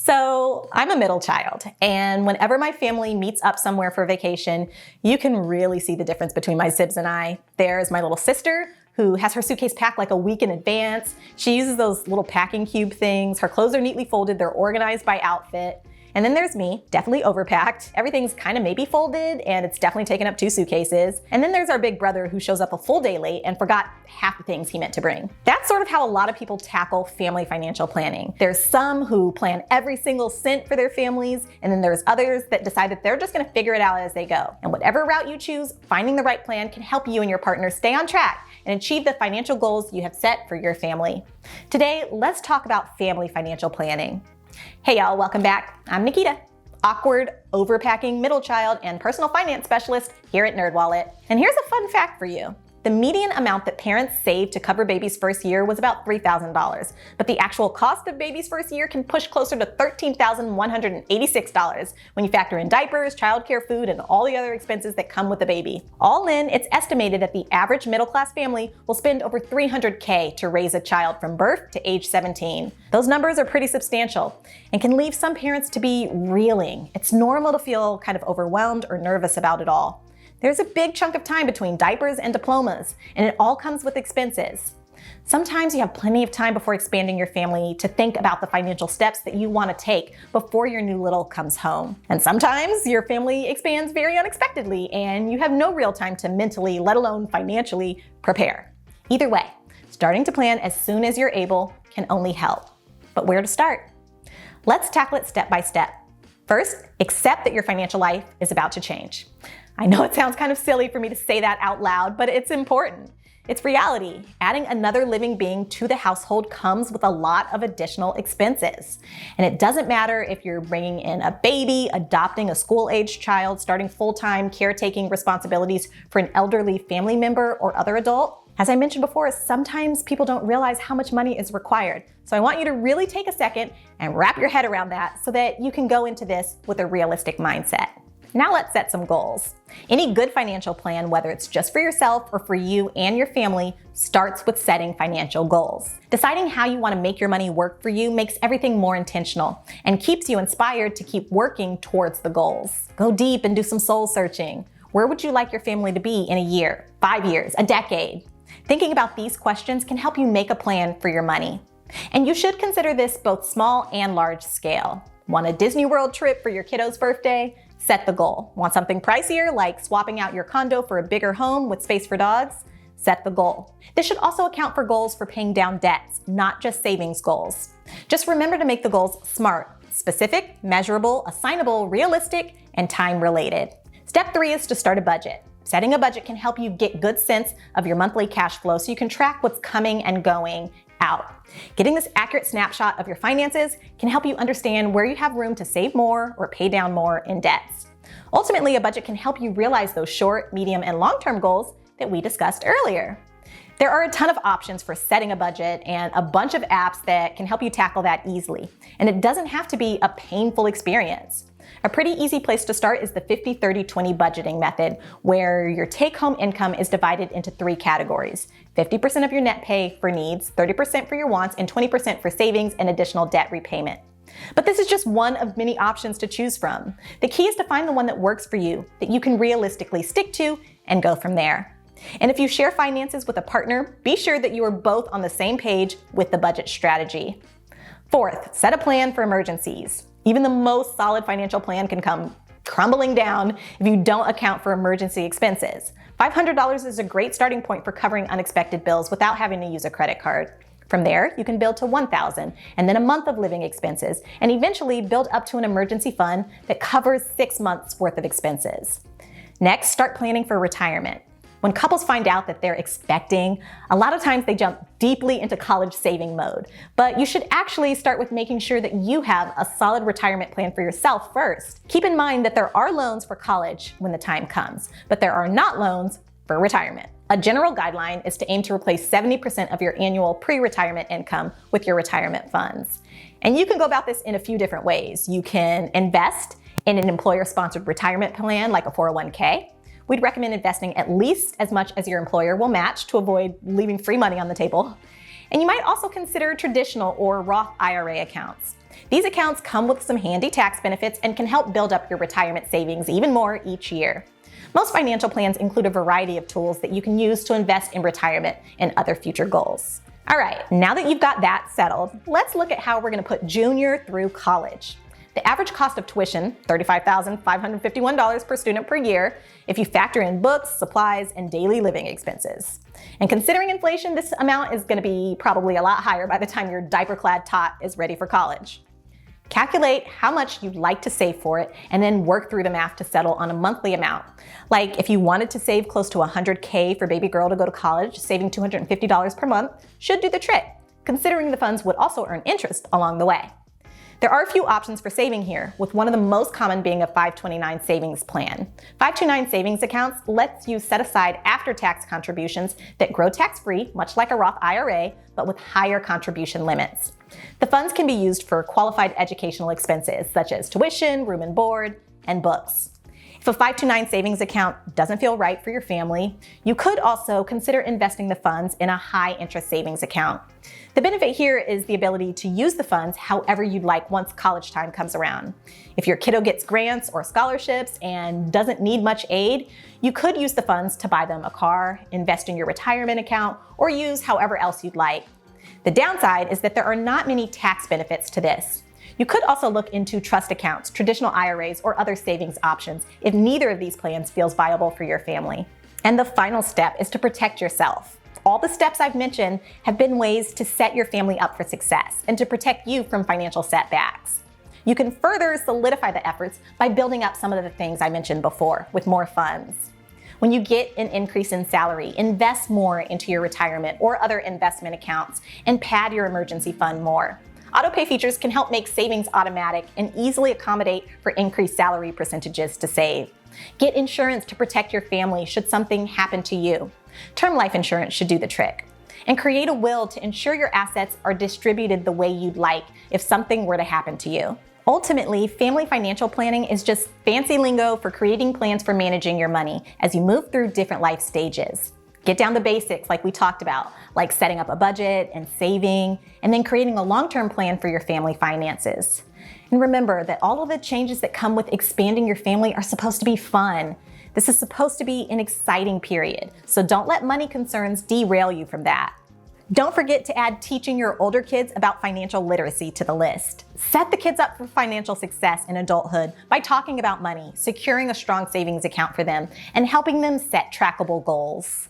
So I'm a middle child, and whenever my family meets up somewhere for vacation, you can really see the difference between my sibs and I. There's my little sister, who has her suitcase packed like a week in advance. She uses those little packing cube things. Her clothes are neatly folded. They're organized by outfit. And then there's me, definitely overpacked. Everything's kind of maybe folded, and it's definitely taken up 2 suitcases. And then there's our big brother who shows up a full day late and forgot half the things he meant to bring. That's sort of how a lot of people tackle family financial planning. There's some who plan every single cent for their families, and then there's others that decide that they're just gonna figure it out as they go. And whatever route you choose, finding the right plan can help you and your partner stay on track and achieve the financial goals you have set for your family. Today, let's talk about family financial planning. Hey y'all, welcome back. I'm Nikita, awkward, overpacking middle child and personal finance specialist here at NerdWallet. And here's a fun fact for you. The median amount that parents save to cover baby's first year was about $3,000, but the actual cost of baby's first year can push closer to $13,186 when you factor in diapers, childcare, food, and all the other expenses that come with the baby. All in, it's estimated that the average middle-class family will spend over $300K to raise a child from birth to age 17. Those numbers are pretty substantial and can leave some parents to be reeling. It's normal to feel kind of overwhelmed or nervous about it all. There's a big chunk of time between diapers and diplomas, and it all comes with expenses. Sometimes you have plenty of time before expanding your family to think about the financial steps that you want to take before your new little comes home. And sometimes your family expands very unexpectedly, and you have no real time to mentally, let alone financially, prepare. Either way, starting to plan as soon as you're able can only help. But where to start? Let's tackle it step by step. First, accept that your financial life is about to change. I know it sounds kind of silly for me to say that out loud, but it's important. It's reality. Adding another living being to the household comes with a lot of additional expenses. And it doesn't matter if you're bringing in a baby, adopting a school-aged child, starting full-time caretaking responsibilities for an elderly family member or other adult. As I mentioned before, sometimes people don't realize how much money is required. So I want you to really take a second and wrap your head around that so that you can go into this with a realistic mindset. Now let's set some goals. Any good financial plan, whether it's just for yourself or for you and your family, starts with setting financial goals. Deciding how you want to make your money work for you makes everything more intentional and keeps you inspired to keep working towards the goals. Go deep and do some soul searching. Where would you like your family to be in a year, 5 years, a decade? Thinking about these questions can help you make a plan for your money. And you should consider this both small and large scale. Want a Disney World trip for your kiddo's birthday? Set the goal. Want something pricier, like swapping out your condo for a bigger home with space for dogs? Set the goal. This should also account for goals for paying down debts, not just savings goals. Just remember to make the goals SMART: specific, measurable, assignable, realistic, and time-related. Step 3 is to start a budget. Setting a budget can help you get good sense of your monthly cash flow so you can track what's coming and going out. Getting this accurate snapshot of your finances can help you understand where you have room to save more or pay down more in debts. Ultimately, a budget can help you realize those short, medium, and long-term goals that we discussed earlier. There are a ton of options for setting a budget and a bunch of apps that can help you tackle that easily. And it doesn't have to be a painful experience. A pretty easy place to start is the 50-30-20 budgeting method, where your take-home income is divided into 3 categories. 50% of your net pay for needs, 30% for your wants, and 20% for savings and additional debt repayment. But this is just one of many options to choose from. The key is to find the one that works for you, that you can realistically stick to, and go from there. And if you share finances with a partner, be sure that you are both on the same page with the budget strategy. Fourth, set a plan for emergencies. Even the most solid financial plan can come crumbling down if you don't account for emergency expenses. $500 is a great starting point for covering unexpected bills without having to use a credit card. From there, you can build to $1,000 and then a month of living expenses, and eventually build up to an emergency fund that covers 6 months worth of expenses. Next, start planning for retirement. When couples find out that they're expecting, a lot of times they jump deeply into college saving mode. But you should actually start with making sure that you have a solid retirement plan for yourself first. Keep in mind that there are loans for college when the time comes, but there are not loans for retirement. A general guideline is to aim to replace 70% of your annual pre-retirement income with your retirement funds. And you can go about this in a few different ways. You can invest in an employer-sponsored retirement plan like a 401k. We'd recommend investing at least as much as your employer will match to avoid leaving free money on the table. And you might also consider traditional or Roth IRA accounts. These accounts come with some handy tax benefits and can help build up your retirement savings even more each year. Most financial plans include a variety of tools that you can use to invest in retirement and other future goals. All right, now that you've got that settled, let's look at how we're going to put junior through college. The average cost of tuition, $35,551 per student per year, if you factor in books, supplies, and daily living expenses. And considering inflation, this amount is going to be probably a lot higher by the time your diaper-clad tot is ready for college. Calculate how much you'd like to save for it and then work through the math to settle on a monthly amount. Like if you wanted to save close to $100K for baby girl to go to college, saving $250 per month should do the trick, considering the funds would also earn interest along the way. There are a few options for saving here, with one of the most common being a 529 savings plan. 529 savings accounts lets you set aside after-tax contributions that grow tax-free, much like a Roth IRA, but with higher contribution limits. The funds can be used for qualified educational expenses, such as tuition, room and board, and books. If a 529 savings account doesn't feel right for your family, you could also consider investing the funds in a high-interest savings account. The benefit here is the ability to use the funds however you'd like once college time comes around. If your kiddo gets grants or scholarships and doesn't need much aid, you could use the funds to buy them a car, invest in your retirement account, or use however else you'd like. The downside is that there are not many tax benefits to this. You could also look into trust accounts, traditional IRAs, or other savings options if neither of these plans feels viable for your family. And the final step is to protect yourself. All the steps I've mentioned have been ways to set your family up for success and to protect you from financial setbacks. You can further solidify the efforts by building up some of the things I mentioned before with more funds. When you get an increase in salary, invest more into your retirement or other investment accounts and pad your emergency fund more. Autopay features can help make savings automatic and easily accommodate for increased salary percentages to save. Get insurance to protect your family should something happen to you. Term life insurance should do the trick. And create a will to ensure your assets are distributed the way you'd like if something were to happen to you. Ultimately, family financial planning is just fancy lingo for creating plans for managing your money as you move through different life stages. Get down the basics like we talked about, like setting up a budget and saving, and then creating a long-term plan for your family finances. And remember that all of the changes that come with expanding your family are supposed to be fun. This is supposed to be an exciting period, so don't let money concerns derail you from that. Don't forget to add teaching your older kids about financial literacy to the list. Set the kids up for financial success in adulthood by talking about money, securing a strong savings account for them, and helping them set trackable goals.